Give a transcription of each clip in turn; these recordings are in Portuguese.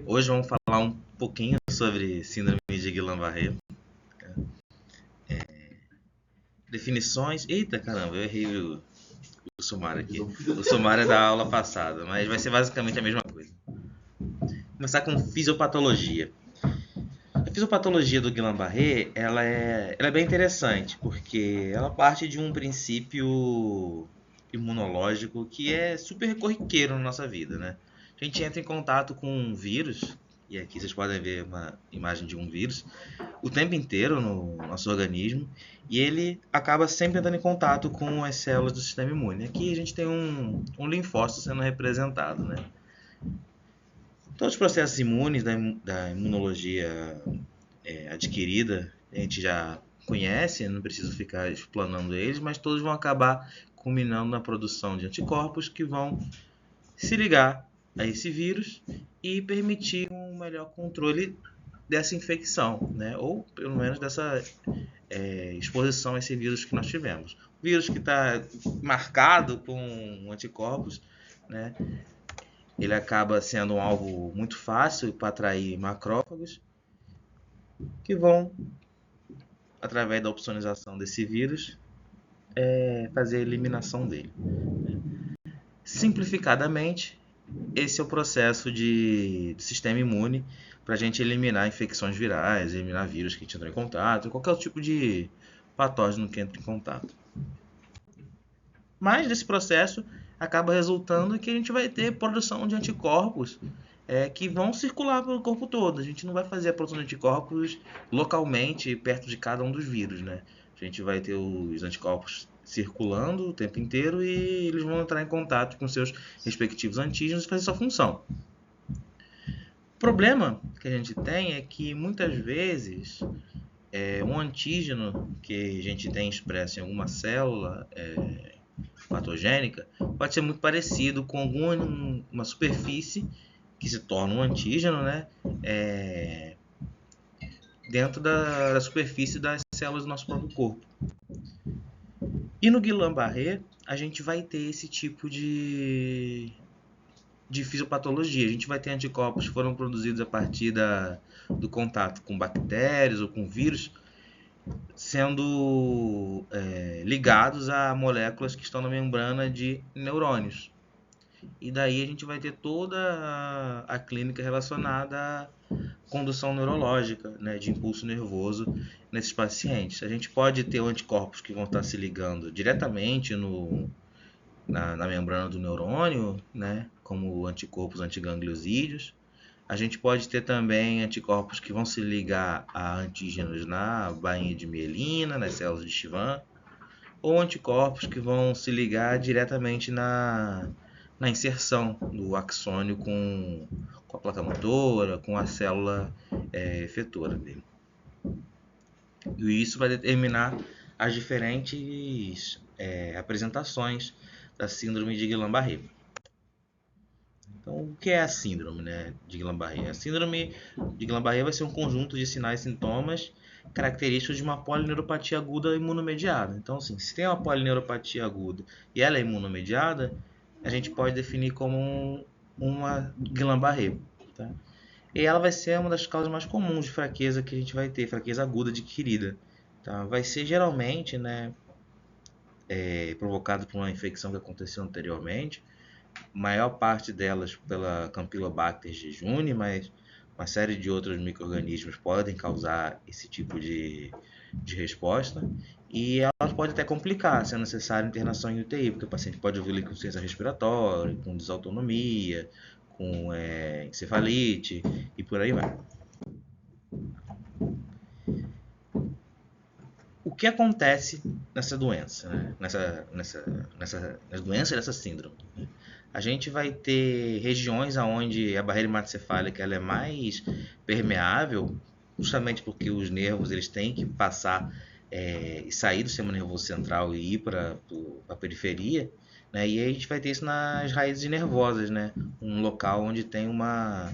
Hoje vamos falar um pouquinho sobre síndrome de Guillain-Barré. Definições. Eita caramba, eu errei o sumário aqui. O sumário é da aula passada, mas vai ser basicamente a mesma coisa. Vou começar com fisiopatologia. A fisiopatologia do Guillain-Barré ela é bem interessante, porque ela parte de um princípio imunológico que é super corriqueiro na nossa vida, né? A gente entra em contato com um vírus, e aqui vocês podem ver uma imagem de um vírus, o tempo inteiro no nosso organismo, e ele acaba sempre entrando em contato com as células do sistema imune. Aqui a gente tem um linfócito sendo representado, né? Todos os processos imunes da imunologia adquirida, a gente já conhece, não preciso ficar explanando eles, mas todos vão acabar culminando na produção de anticorpos que vão se ligar a esse vírus e permitir um melhor controle dessa infecção, né? Ou pelo menos dessa exposição a esse vírus que nós tivemos. O vírus que está marcado com anticorpos, né? Ele acaba sendo um alvo muito fácil para atrair macrófagos que vão, através da opsonização desse vírus, fazer a eliminação dele. Simplificadamente, esse é o processo de sistema imune para a gente eliminar infecções virais, eliminar vírus que a gente entra em contato, qualquer tipo de patógeno que entra em contato. Mas desse processo acaba resultando que a gente vai ter produção de anticorpos que vão circular pelo corpo todo. A gente não vai fazer a produção de anticorpos localmente, perto de cada um dos vírus, né? A gente vai ter os anticorpos circulando o tempo inteiro e eles vão entrar em contato com seus respectivos antígenos e fazer sua função. O problema que a gente tem é que muitas vezes um antígeno que a gente tem expresso em alguma célula patogênica pode ser muito parecido com uma superfície que se torna um antígeno, né? Dentro da superfície das células do nosso próprio corpo. E no Guillain-Barré a gente vai ter esse tipo de fisiopatologia. A gente vai ter anticorpos que foram produzidos a partir do contato com bactérias ou com vírus, sendo ligados a moléculas que estão na membrana de neurônios. E daí a gente vai ter toda a clínica relacionada à condução neurológica, né, de impulso nervoso nesses pacientes. A gente pode ter anticorpos que vão estar se ligando diretamente na membrana do neurônio, né, como anticorpos antigangliosídeos. A gente pode ter também anticorpos que vão se ligar a antígenos na bainha de mielina, nas células de Schwann, ou anticorpos que vão se ligar diretamente na inserção do axônio com a placa motora, com a célula efetora dele. E isso vai determinar as diferentes apresentações da síndrome de Guillain-Barré. Então, o que é a síndrome, né, de Guillain-Barré? A síndrome de Guillain-Barré vai ser um conjunto de sinais e sintomas característicos de uma polineuropatia aguda imunomediada. Então, assim, se tem uma polineuropatia aguda e ela é imunomediada, a gente pode definir como uma Guillain-Barré. Tá? E ela vai ser uma das causas mais comuns de fraqueza que a gente vai ter, fraqueza aguda adquirida. Tá? Vai ser geralmente, né, provocado por uma infecção que aconteceu anteriormente, maior parte delas pela Campylobacter jejuni, mas uma série de outros micro-organismos podem causar esse tipo de resposta, e elas podem até complicar, sendo necessária internação em UTI, porque o paciente pode evoluir com insuficiência respiratória, com desautonomia, com encefalite e por aí vai. O que acontece nessa doença, né? Nas doenças dessa síndrome? A gente vai ter regiões onde a barreira hematocefálica ela é mais permeável, justamente porque os nervos eles têm que passar e sair do sistema nervoso central e ir para a periferia, né? E aí a gente vai ter isso nas raízes nervosas, né? Um local onde tem uma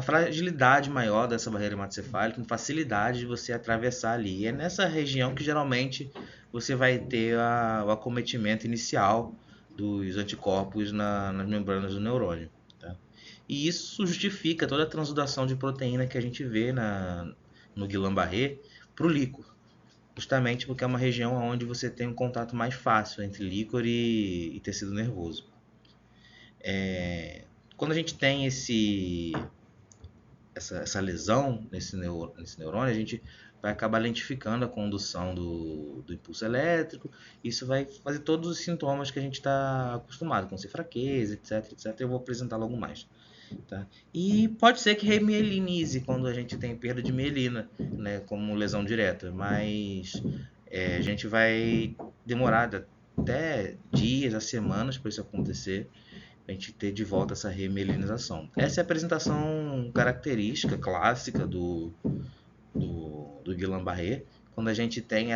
fragilidade maior dessa barreira hematocefálica, uma facilidade de você atravessar ali. E é nessa região que geralmente você vai ter o acometimento inicial dos anticorpos nas membranas do neurônio. Tá? E isso justifica toda a transudação de proteína que a gente vê no Guillain-Barré para o líquor. Justamente porque é uma região onde você tem um contato mais fácil entre líquor e tecido nervoso. Quando a gente tem essa lesão nesse neurônio, a gente vai acabar lentificando a condução do impulso elétrico. Isso vai fazer todos os sintomas que a gente está acostumado, como ser fraqueza, etc, etc. Eu vou apresentar logo mais. Tá? E pode ser que remielinize quando a gente tem perda de mielina, né, como lesão direta, mas a gente vai demorar até dias a semanas para isso acontecer, a gente ter de volta essa remielinização. Essa é a apresentação característica, clássica do Guillain-Barré, quando a gente tem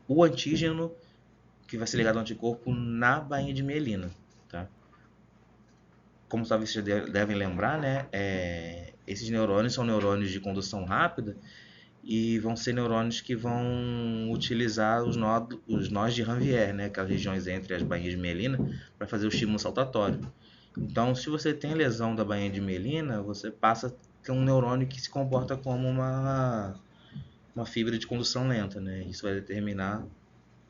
o antígeno que vai ser ligado ao anticorpo na bainha de mielina. Tá? Como talvez vocês devem lembrar, né, esses neurônios são neurônios de condução rápida e vão ser neurônios que vão utilizar os nós de Ranvier, né, aquelas regiões entre as bainhas de mielina, para fazer o estímulo saltatório. Então, se você tem lesão da bainha de mielina, você passa a ter um neurônio que se comporta como uma fibra de condução lenta, né? Isso vai determinar,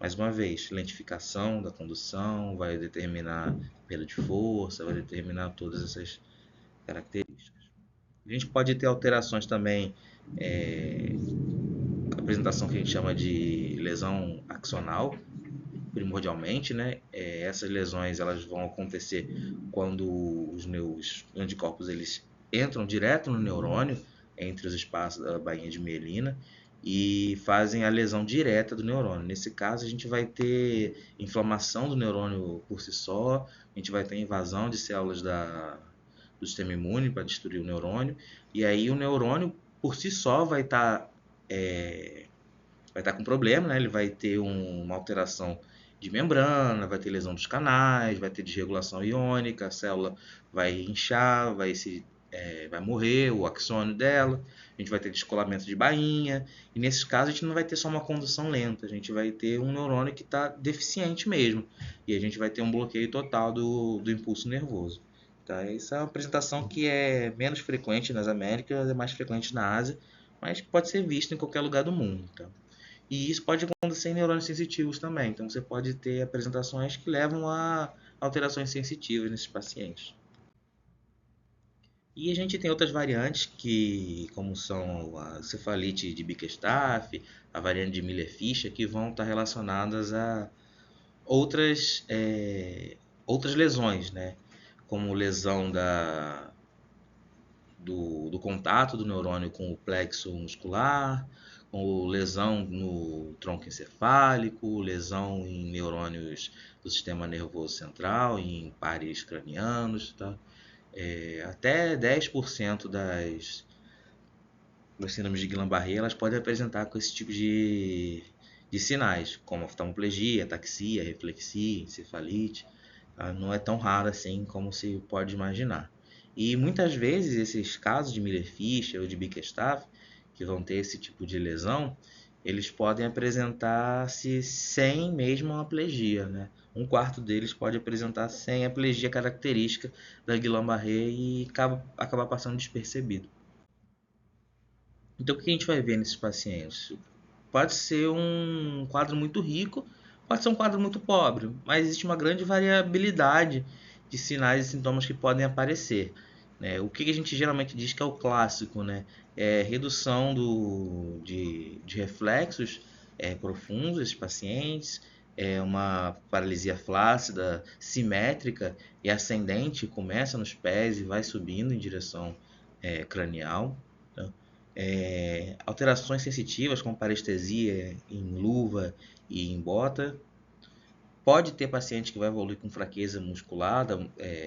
mais uma vez, lentificação da condução, vai determinar perda de força, vai determinar todas essas características. A gente pode ter alterações também, apresentação que a gente chama de lesão axonal, primordialmente, né? Essas lesões elas vão acontecer quando os anticorpos eles entram direto no neurônio, entre os espaços da bainha de mielina, e fazem a lesão direta do neurônio. Nesse caso, a gente vai ter inflamação do neurônio por si só, a gente vai ter invasão de células do sistema imune para destruir o neurônio, e aí o neurônio por si só vai estar com problema, né? Ele vai ter uma alteração de membrana, vai ter lesão dos canais, vai ter desregulação iônica, a célula vai inchar, vai morrer, o axônio dela, a gente vai ter descolamento de bainha, e nesses casos a gente não vai ter só uma condução lenta, a gente vai ter um neurônio que está deficiente mesmo, e a gente vai ter um bloqueio total do impulso nervoso. Tá? Essa é uma apresentação que é menos frequente nas Américas, é mais frequente na Ásia, mas pode ser vista em qualquer lugar do mundo. Tá? E isso pode acontecer em neurônios sensitivos também. Então você pode ter apresentações que levam a alterações sensitivas nesses pacientes. E a gente tem outras variantes como são a cefalite de Bickerstaff, a variante de Miller-Fischer, que vão estar relacionadas a outras lesões, né? Como lesão do contato do neurônio com o plexo muscular, ou lesão no tronco encefálico, lesão em neurônios do sistema nervoso central, em pares cranianos. Tá? Até 10% das síndromes de Guillain-Barré elas podem apresentar com esse tipo de sinais, como oftalmoplegia, ataxia, reflexia, encefalite. Tá? Não é tão raro assim como se pode imaginar. E muitas vezes esses casos de Miller-Fischer ou de Bickerstaff, que vão ter esse tipo de lesão, eles podem apresentar-se sem mesmo uma aplegia, né? Um quarto deles pode apresentar sem a aplegia característica da Guillain-Barré e acabar passando despercebido. Então o que a gente vai ver nesses pacientes? Pode ser um quadro muito rico, pode ser um quadro muito pobre, mas existe uma grande variabilidade de sinais e sintomas que podem aparecer. Né? O que a gente geralmente diz que é o clássico, né? É redução de reflexos profundos desses pacientes, uma paralisia flácida, simétrica e ascendente, começa nos pés e vai subindo em direção cranial. Tá? Alterações sensitivas como parestesia em luva e em bota. Pode ter paciente que vai evoluir com fraqueza muscular,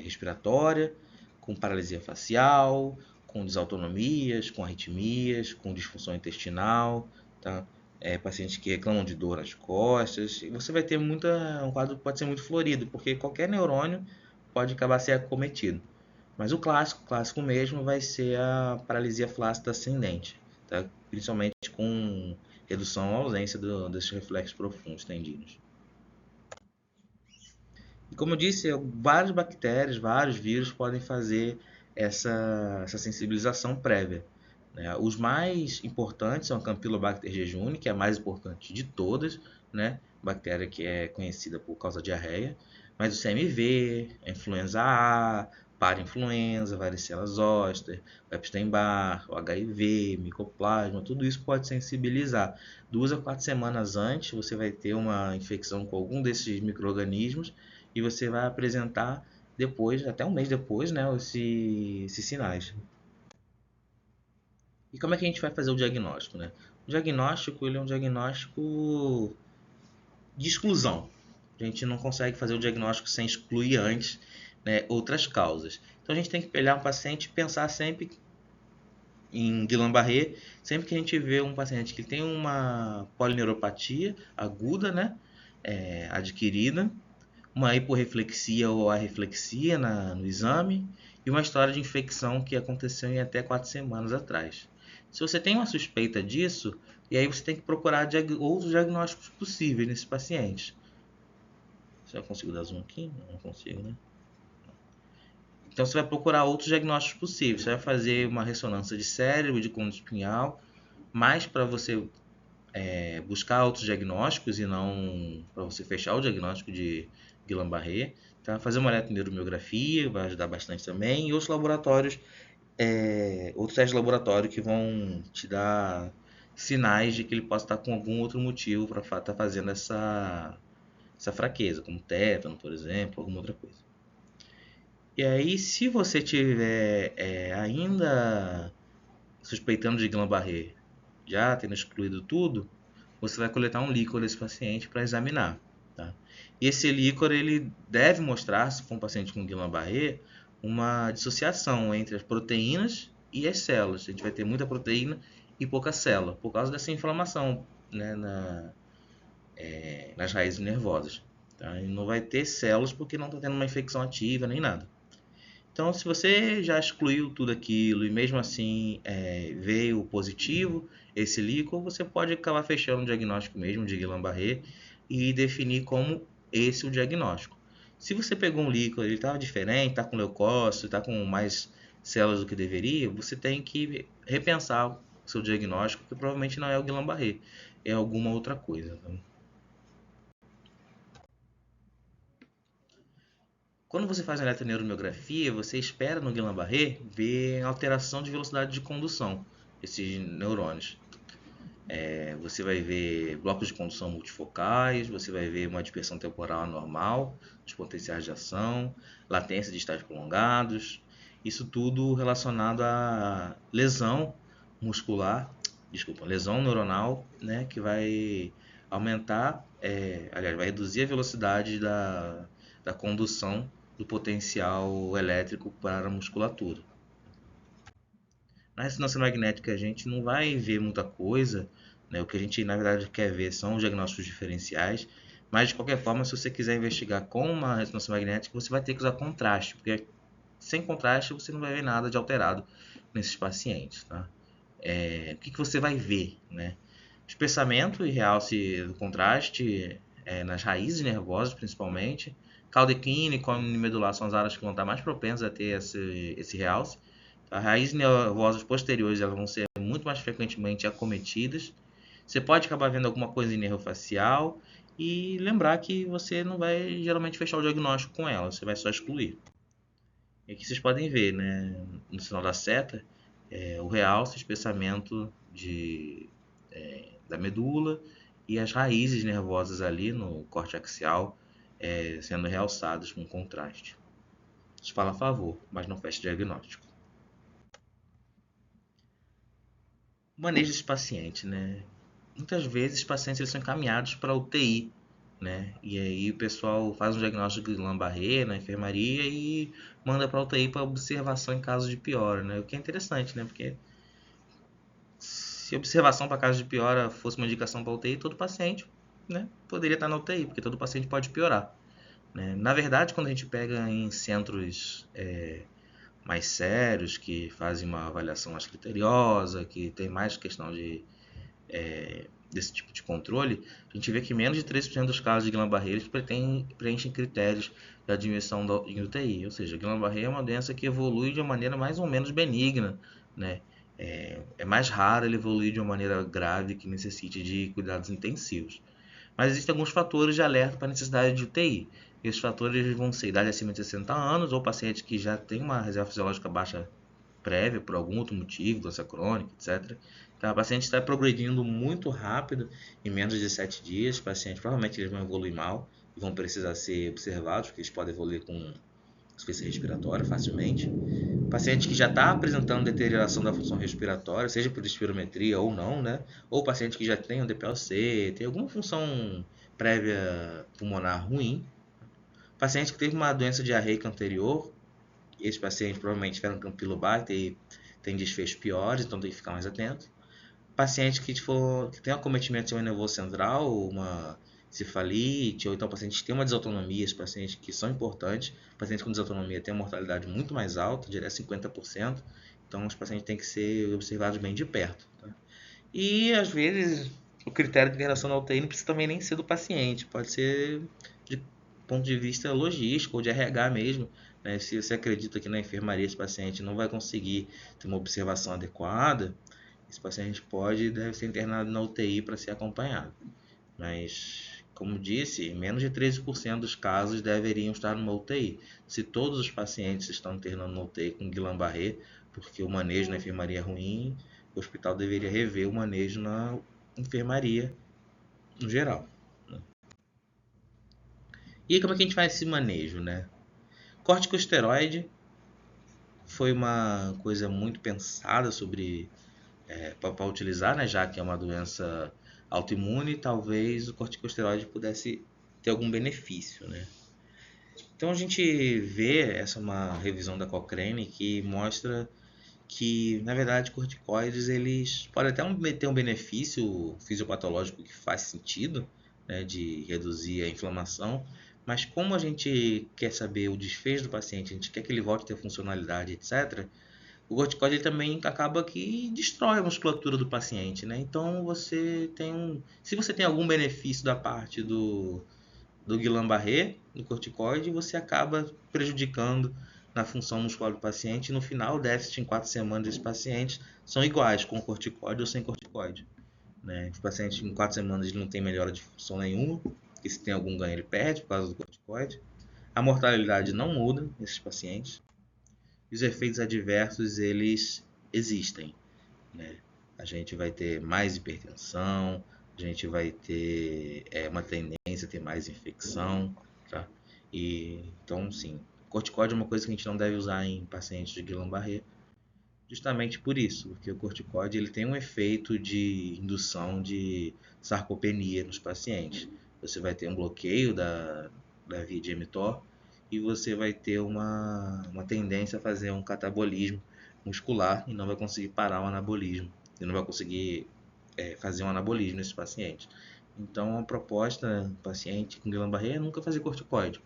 respiratória, com paralisia facial, com desautonomias, com arritmias, com disfunção intestinal, tá? Pacientes que reclamam de dor nas costas. E você vai ter um quadro que pode ser muito florido, porque qualquer neurônio pode acabar sendo acometido. Mas o clássico mesmo, vai ser a paralisia flácida ascendente, tá? Principalmente com redução ou ausência desses reflexos profundos tendidos. E como eu disse, várias bactérias, vários vírus podem fazer essa sensibilização prévia, né? Os mais importantes são a Campylobacter jejuni, que é a mais importante de todas, né? Bactéria que é conhecida por causa da diarreia, mas o CMV, a influenza A, parainfluenza, varicela zoster, o Epstein-Barr, o HIV, micoplasma, tudo isso pode sensibilizar. 2 a 4 semanas antes, você vai ter uma infecção com algum desses micro-organismos e você vai apresentar depois, até um mês depois, né, esses sinais. E como é que a gente vai fazer o diagnóstico, né? O diagnóstico, ele é um diagnóstico de exclusão. A gente não consegue fazer o diagnóstico sem excluir antes, né, outras causas. Então a gente tem que pegar um paciente e pensar sempre em Guillain-Barré, sempre que a gente vê um paciente que tem uma polineuropatia aguda, né, adquirida, uma hiporreflexia ou arreflexia no exame e uma história de infecção que aconteceu em até 4 semanas atrás. Se você tem uma suspeita disso, e aí você tem que procurar outros diagnósticos possíveis nesses pacientes. Se eu consigo dar zoom aqui? Não consigo, né? Então você vai procurar outros diagnósticos possíveis. Você vai fazer uma ressonância de cérebro, de conduto espinhal, mais para você buscar outros diagnósticos e não para você fechar o diagnóstico de Guillain-Barré. Tá? Fazer uma eletromiografia vai ajudar bastante também. E outros laboratórios, outros testes de laboratório que vão te dar sinais de que ele possa estar com algum outro motivo para estar fazendo essa fraqueza, como tétano, por exemplo, alguma outra coisa. E aí, se você tiver ainda suspeitando de Guillain-Barré, já tendo excluído tudo, você vai coletar um líquor desse paciente para examinar. Tá? E esse líquor ele deve mostrar, se for um paciente com Guillain-Barré, uma dissociação entre as proteínas e as células. A gente vai ter muita proteína e pouca célula, por causa dessa inflamação, né, nas raízes nervosas. Tá? E não vai ter células porque não está tendo uma infecção ativa nem nada. Então, se você já excluiu tudo aquilo e mesmo assim veio positivo esse líquor, você pode acabar fechando o diagnóstico mesmo de Guillain-Barré e definir como esse o diagnóstico. Se você pegou um líquor, ele estava diferente, está com leucócito, está com mais células do que deveria, você tem que repensar o seu diagnóstico, que provavelmente não é o Guillain-Barré, é alguma outra coisa. Tá? Quando você faz a eletroneuromiografia, você espera no Guillain-Barré ver alteração de velocidade de condução desses neurônios. Você vai ver blocos de condução multifocais, você vai ver uma dispersão temporal anormal dos potenciais de ação, latência de estágios prolongados, isso tudo relacionado à lesão muscular, lesão neuronal, né, que vai aumentar, aliás, vai reduzir a velocidade da condução do potencial elétrico para a musculatura. Na ressonância magnética a gente não vai ver muita coisa, né? O que a gente na verdade quer ver são os diagnósticos diferenciais, mas de qualquer forma, se você quiser investigar com uma ressonância magnética, você vai ter que usar contraste, porque sem contraste você não vai ver nada de alterado nesses pacientes. Tá? O que você vai ver? Né? Espessamento e realce do contraste nas raízes nervosas, principalmente. Caldequina e coluna medular são as áreas que vão estar mais propensas a ter esse realce. As raízes nervosas posteriores elas vão ser muito mais frequentemente acometidas. Você pode acabar vendo alguma coisa em nervo facial e lembrar que você não vai geralmente fechar o diagnóstico com ela, você vai só excluir. E aqui vocês podem ver, né, no sinal da seta, o realce, o espessamento da medula e as raízes nervosas ali no corte axial sendo realçadas com contraste. Isso fala a favor, mas não fecha o diagnóstico. Manejo desse paciente, né? Muitas vezes os pacientes eles são encaminhados para UTI, né? E aí o pessoal faz um diagnóstico de Guillain-Barré na enfermaria e manda para UTI para observação em caso de piora, né? O que é interessante, né? Porque se observação para caso de piora fosse uma indicação para UTI, todo paciente, né, poderia estar na UTI, porque todo paciente pode piorar. Né? Na verdade, quando a gente pega em centros mais sérios, que fazem uma avaliação mais criteriosa, que tem mais questão de desse tipo de controle, a gente vê que menos de 3% dos casos de Guillain-Barré preenchem critérios de admissão em UTI. Ou seja, Guillain-Barré é uma doença que evolui de uma maneira mais ou menos benigna, né? É mais raro ele evoluir de uma maneira grave que necessite de cuidados intensivos. Mas existem alguns fatores de alerta para a necessidade de UTI. Esses fatores vão ser idade acima de 60 anos ou pacientes que já têm uma reserva fisiológica baixa prévia por algum outro motivo, doença crônica, etc. Então, a paciente está progredindo muito rápido, em menos de 7 dias. Pacientes provavelmente eles vão evoluir mal e vão precisar ser observados, porque eles podem evoluir com insuficiência respiratória facilmente. Paciente que já está apresentando deterioração da função respiratória, seja por espirometria ou não, né? Ou paciente que já tem um DPLC, tem alguma função prévia pulmonar ruim. Paciente que teve uma doença diarreica anterior, esses pacientes provavelmente tiveram Campylobacter e tem desfechos piores, então tem que ficar mais atento. Paciente que tem um acometimento do sistema nervoso central, uma cefalite, ou então pacientes que têm uma desautonomia, esses pacientes que são importantes. Pacientes com desautonomia têm uma mortalidade muito mais alta, direto 50%. Então os pacientes têm que ser observados bem de perto. Tá? E às vezes o critério de internação na UTI não precisa também nem ser do paciente, pode ser de ponto de vista logístico ou de RH mesmo. Né? Se você acredita que na enfermaria esse paciente não vai conseguir ter uma observação adequada, esse paciente deve ser internado na UTI para ser acompanhado. Mas, como disse, menos de 13% dos casos deveriam estar numa UTI. Se todos os pacientes estão internando na UTI com Guillain-Barré, porque o manejo na enfermaria é ruim, o hospital deveria rever o manejo na enfermaria no geral. E como é que a gente faz esse manejo, né? Corticosteroide foi uma coisa muito pensada sobre para utilizar, né? Já que é uma doença autoimune, talvez o corticosteroide pudesse ter algum benefício, né? Então a gente vê, essa é uma revisão da Cochrane que mostra que, na verdade, corticoides eles podem até ter um benefício fisiopatológico que faz sentido, né, de reduzir a inflamação, mas como a gente quer saber o desfecho do paciente, a gente quer que ele volte a ter funcionalidade, etc., o corticoide ele também acaba que destrói a musculatura do paciente, né? Então se você tem algum benefício da parte do Guillain-Barré, do corticoide, você acaba prejudicando na função muscular do paciente. E no final, o déficit em 4 semanas desses pacientes são iguais com corticoide ou sem corticoide. Né? Os pacientes em 4 semanas ele não tem melhora de função nenhuma, e se tem algum ganho ele perde por causa do corticoide. A mortalidade não muda nesses pacientes. E os efeitos adversos eles existem. Né? A gente vai ter mais hipertensão, a gente vai ter uma tendência a ter mais infecção, tá? Então, sim, corticóide é uma coisa que a gente não deve usar em pacientes de Guillain-Barré, justamente por isso, porque o corticóide ele tem um efeito de indução de sarcopenia nos pacientes. Você vai ter um bloqueio da via de mTOR e você vai ter uma tendência a fazer um catabolismo muscular e não vai conseguir parar o anabolismo. Você não vai conseguir fazer um anabolismo nesse paciente. Então, a proposta do paciente com Guillain-Barré é nunca fazer corticoide,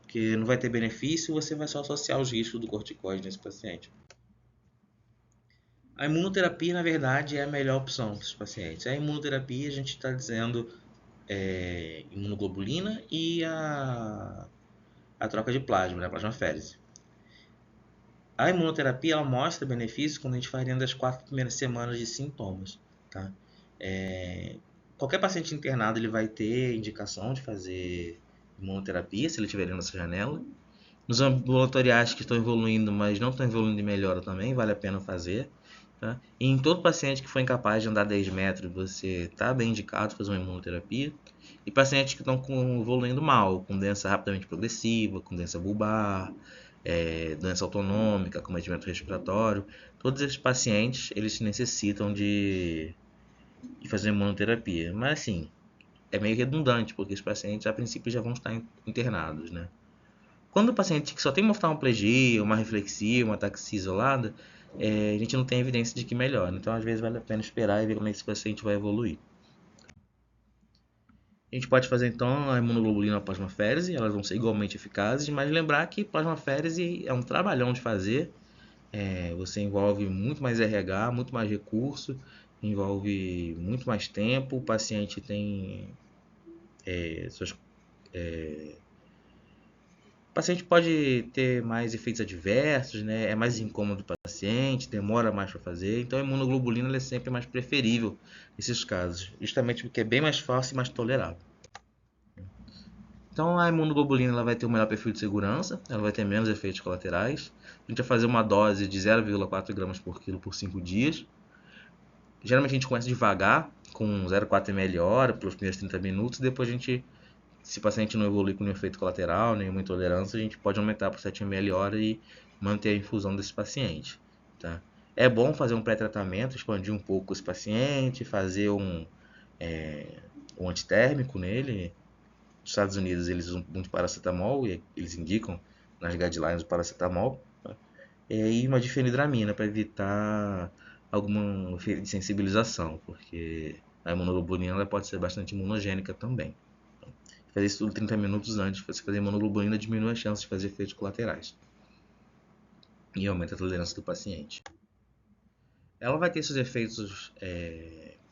porque não vai ter benefício, você vai só associar os riscos do corticoide nesse paciente. A imunoterapia, na verdade, é a melhor opção para os pacientes. A imunoterapia, a gente está dizendo imunoglobulina e a troca de plasma, né, plasmaférese. A imunoterapia ela mostra benefícios quando a gente faz dentro das 4 primeiras semanas de sintomas. Tá? Qualquer paciente internado ele vai ter indicação de fazer imunoterapia se ele estiver dentro dessa janela. Nos ambulatoriais que estão evoluindo, mas não estão evoluindo de melhora também, vale a pena fazer. Tá? E em todo paciente que for incapaz de andar 10 metros, você está bem indicado fazer uma imunoterapia. E pacientes que estão evoluindo mal, com doença rapidamente progressiva, com doença bulbar, doença autonômica, acometimento respiratório, todos esses pacientes eles necessitam de fazer imunoterapia. Mas assim, é meio redundante, porque os pacientes a princípio já vão estar internados, né? Quando o paciente que só tem uma oftalmoplegia, uma reflexia, uma ataxia isolada, a gente não tem evidência de que melhora. Então, às vezes, vale a pena esperar e ver como é que esse paciente vai evoluir. A gente pode fazer, então, a imunoglobulina e a plasmaférese. Elas vão ser igualmente eficazes, mas lembrar que plasmaférese é um trabalhão de fazer. Você envolve muito mais RH, muito mais recurso. envolve muito mais tempo, o paciente tem suas o paciente pode ter mais efeitos adversos, né? É mais incômodo para o paciente, demora mais para fazer. Então a imunoglobulina é sempre mais preferível nesses casos, justamente porque é bem mais fácil e mais tolerável. Então a imunoglobulina ela vai ter um melhor perfil de segurança, ela vai ter menos efeitos colaterais. A gente vai fazer uma dose de 0,4 gramas por quilo por 5 dias. Geralmente a gente começa devagar, com 0,4 ml hora, pelos primeiros 30 minutos. Depois a gente, se o paciente não evoluir com nenhum efeito colateral, nenhuma intolerância, a gente pode aumentar para 7 ml hora e manter a infusão desse paciente. Tá? É bom fazer um pré-tratamento, expandir um pouco esse paciente, fazer um antitérmico nele. Nos Estados Unidos eles usam muito paracetamol e eles indicam nas guidelines o paracetamol. Tá? E uma difenidramina para evitar alguma efeito de sensibilização, porque a imunoglobulina ela pode ser bastante imunogênica também. Então, fazer isso tudo 30 minutos antes de você fazer imunoglobulina diminui a chance de fazer efeitos colaterais e aumenta a tolerância do paciente. Ela vai ter seus efeitos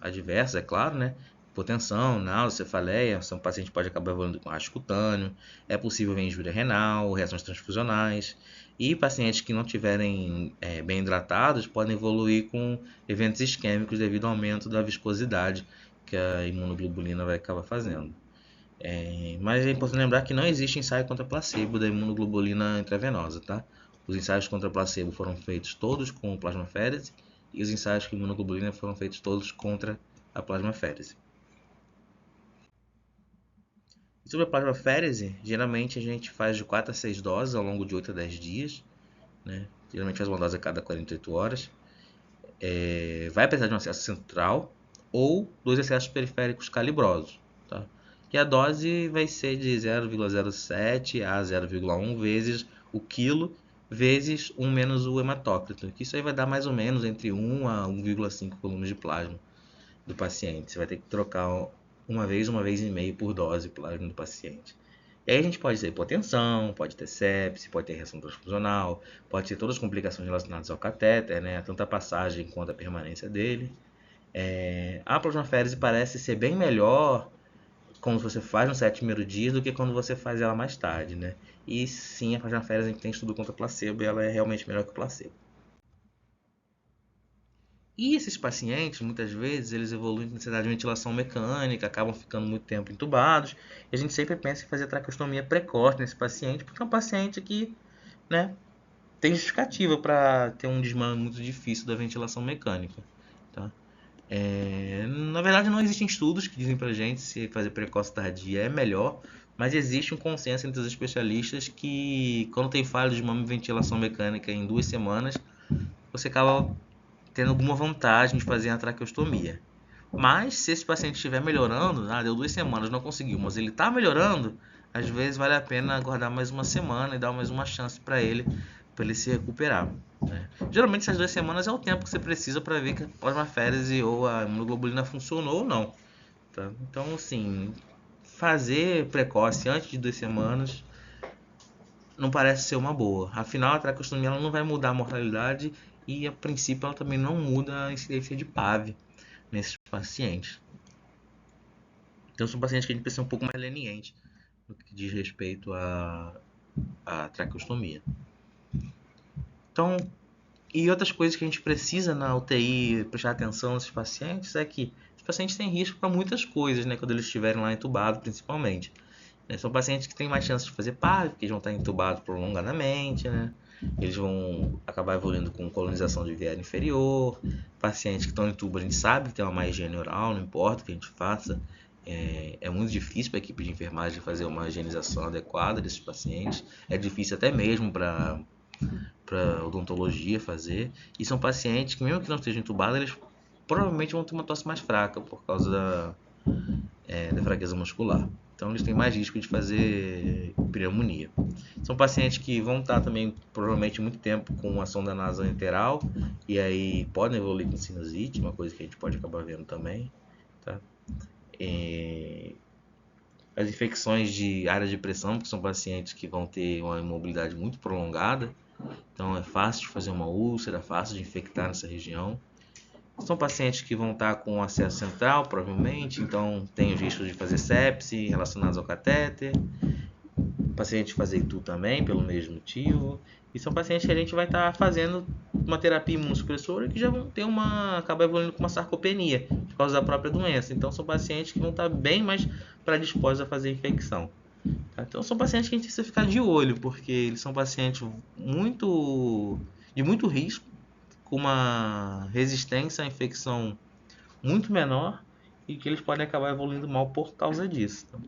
adversos, é claro, né? Hipotensão, náusea, cefaleia, o paciente pode acabar evoluindo com rastro cutâneo, é possível ver injúria renal, reações transfusionais, e pacientes que não estiverem bem hidratados podem evoluir com eventos isquêmicos devido ao aumento da viscosidade que a imunoglobulina vai acabar fazendo. Mas é importante lembrar que não existe ensaio contra placebo da imunoglobulina intravenosa, tá? Os ensaios contra placebo foram feitos todos com plasmaférese e os ensaios com imunoglobulina foram feitos todos contra a plasmaférese. Sobre a plasmaférese, geralmente a gente faz de 4 a 6 doses ao longo de 8 a 10 dias, né? Geralmente faz uma dose a cada 48 horas. Vai precisar de um acesso central ou 2 acessos periféricos calibrosos, tá? E a dose vai ser de 0,07 a 0,1 vezes o quilo vezes 1 menos o hematócrito, que isso aí vai dar mais ou menos entre 1 a 1,5 volumes de plasma do paciente. Você vai ter que trocar uma vez e meio por dose plasma do paciente. E aí a gente pode ter hipotensão, pode ter sepse, pode ter reação transfusional, pode ter todas as complicações relacionadas ao catéter, né? Tanto a passagem quanto a permanência dele. A plasmaférese parece ser bem melhor quando você faz nos 7 primeiros dias do que quando você faz ela mais tarde, né? E sim, a plasmaférese a gente tem estudo contra placebo e ela é realmente melhor que o placebo. E esses pacientes, muitas vezes, eles evoluem com necessidade de ventilação mecânica, acabam ficando muito tempo entubados. E a gente sempre pensa em fazer traqueostomia precoce nesse paciente, porque é um paciente que, né, tem justificativa para ter um desmame muito difícil da ventilação mecânica. Tá? Na verdade, não existem estudos que dizem pra gente se fazer precoce tardia é melhor, mas existe um consenso entre os especialistas que quando tem falha de desmame de ventilação mecânica em 2 semanas, você acaba tendo alguma vantagem de fazer a traqueostomia. Mas se esse paciente estiver melhorando, deu 2 semanas, não conseguiu, mas ele está melhorando, às vezes vale a pena aguardar mais uma semana e dar mais uma chance para ele se recuperar. Né? Geralmente essas 2 semanas é o tempo que você precisa para ver que a plasmaférese ou a imunoglobulina funcionou ou não. Tá? Então, assim, fazer precoce antes de 2 semanas não parece ser uma boa. Afinal, a traqueostomia ela não vai mudar a mortalidade e, a princípio, ela também não muda a incidência de PAV nesses pacientes. Então, são pacientes que a gente precisa ser um pouco mais leniente no que diz respeito à traqueostomia. Então, e outras coisas que a gente precisa na UTI prestar atenção nesses pacientes é que os pacientes têm risco para muitas coisas, né, quando eles estiverem lá entubados, principalmente. São pacientes que têm mais chance de fazer PAV, porque eles vão estar entubados prolongadamente, né? Eles vão acabar evoluindo com colonização de viária inferior. Pacientes que estão em tubo, a gente sabe que tem uma má higiene oral, não importa o que a gente faça. É muito difícil para a equipe de enfermagem fazer uma higienização adequada desses pacientes. É difícil até mesmo para odontologia fazer. E são pacientes que, mesmo que não estejam entubados, eles provavelmente vão ter uma tosse mais fraca por causa da fraqueza muscular. Então eles têm mais risco de fazer pneumonia. São pacientes que vão estar também provavelmente muito tempo com a sonda nasoenteral e aí podem evoluir com sinusite, uma coisa que a gente pode acabar vendo também. Tá? As infecções de área de pressão, que são pacientes que vão ter uma imobilidade muito prolongada, então é fácil de fazer uma úlcera, fácil de infectar nessa região. São pacientes que vão estar com acesso central, provavelmente, então tem os riscos de fazer sepse relacionados ao catéter. Pacientes fazer ITU também, pelo mesmo motivo. E são pacientes que a gente vai estar fazendo uma terapia imunossupressora que já vão ter acaba evoluindo com uma sarcopenia, por causa da própria doença. Então são pacientes que vão estar bem mais predispostos a fazer infecção. Tá? Então são pacientes que a gente precisa ficar de olho, porque eles são pacientes de muito risco, com uma resistência à infecção muito menor e que eles podem acabar evoluindo mal por causa disso. Tá?